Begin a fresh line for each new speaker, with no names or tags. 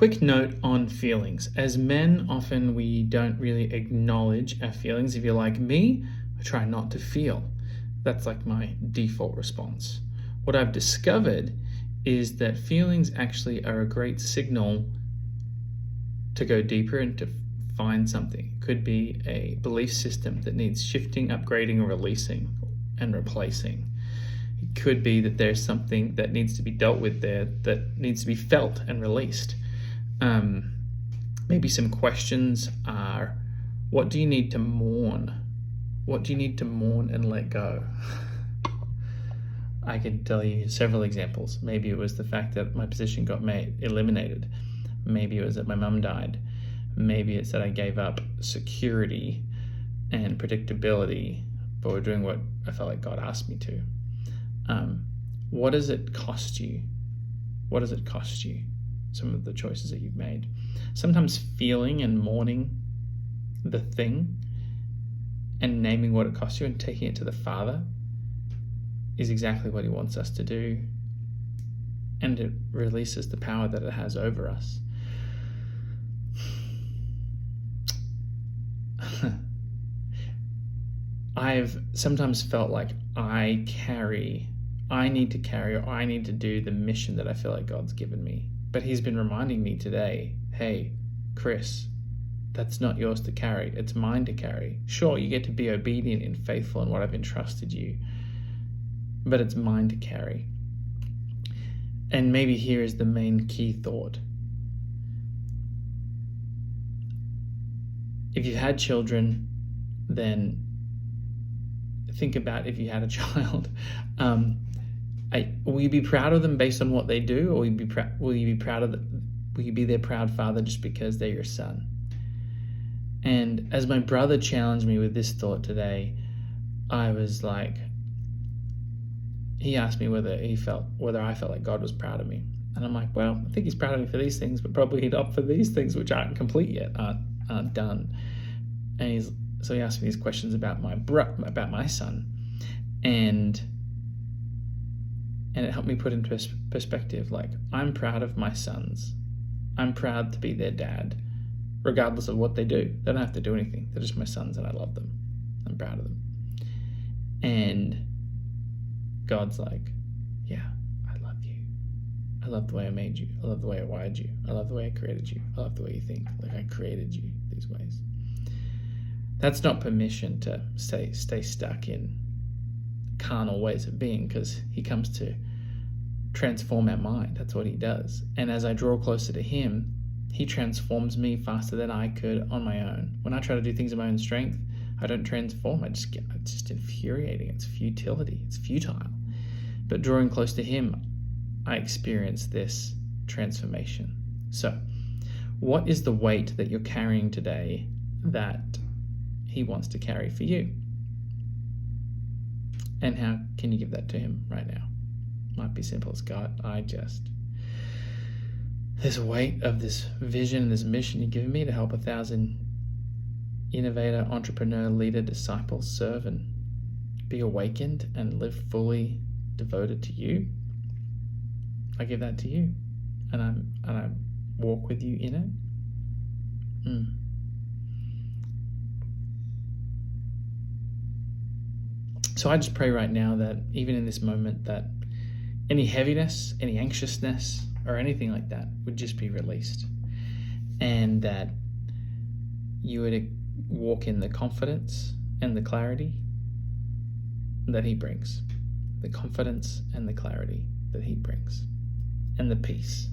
quick note on feelings. As men, often we don't really acknowledge our feelings. If you're like me, I try not to feel. That's like my default response. What I've discovered is that feelings actually are a great signal to go deeper and to find something. It could be a belief system that needs shifting, upgrading, or releasing and replacing. It could be that there's something that needs to be dealt with there that needs to be felt and released. Maybe some questions are, what do you need to mourn? What do you need to mourn and let go? I can tell you several examples. Maybe it was the fact that my position got eliminated. Maybe it was that my mum died. Maybe it's that I gave up security and predictability, but we're doing what I felt like God asked me to. What does it cost you? What does it cost you? Some of the choices that you've made. Sometimes feeling and mourning the thing and naming what it cost you and taking it to the Father is exactly what He wants us to do, and it releases the power that it has over us. I've sometimes felt like I need to carry, or I need to do the mission that I feel like God's given me. But He's been reminding me today, hey, Chris, that's not yours to carry. It's mine to carry. Sure, you get to be obedient and faithful in what I've entrusted you, but it's mine to carry. And maybe here is the main key thought. If you've had children, then think about if you had a child. Will you be proud of them based on what they do, or will you be their proud father just because they're your son? And as my brother challenged me with this thought today, I was like, he asked me whether I felt like God was proud of me. And I'm like, well, I think He's proud of me for these things, but probably not for these things which aren't complete yet, aren't done. And so he asked me these questions about my son, and it helped me put into perspective, like, I'm proud of my sons. I'm proud to be their dad, regardless of what they do. They don't have to do anything. They're just my sons, and I love them. I'm proud of them. And God's like, yeah, I love you. I love the way I made you. I love the way I wired you. I love the way I created you. I love the way you think. Like, I created you these ways. That's not permission to stay stuck in carnal ways of being, because He comes to transform our mind. That's what He does. And as I draw closer to Him, He transforms me faster than I could on my own. When I try to do things in my own strength, I don't transform. It's just infuriating. It's futility. It's futile. But drawing close to Him, I experience this transformation. So, what is the weight that you're carrying today that He wants to carry for you? And how can you give that to Him right now? Might be simple as, God, this weight of this vision, this mission You've given me to help 1,000 innovator, entrepreneur, leader, disciples serve and be awakened and live fully devoted to You. I give that to You, and I walk with You in it. So I just pray right now that even in this moment, that any heaviness, any anxiousness, or anything like that would just be released, and that You would walk in the confidence and the clarity that He brings, the confidence and the clarity that He brings, and the peace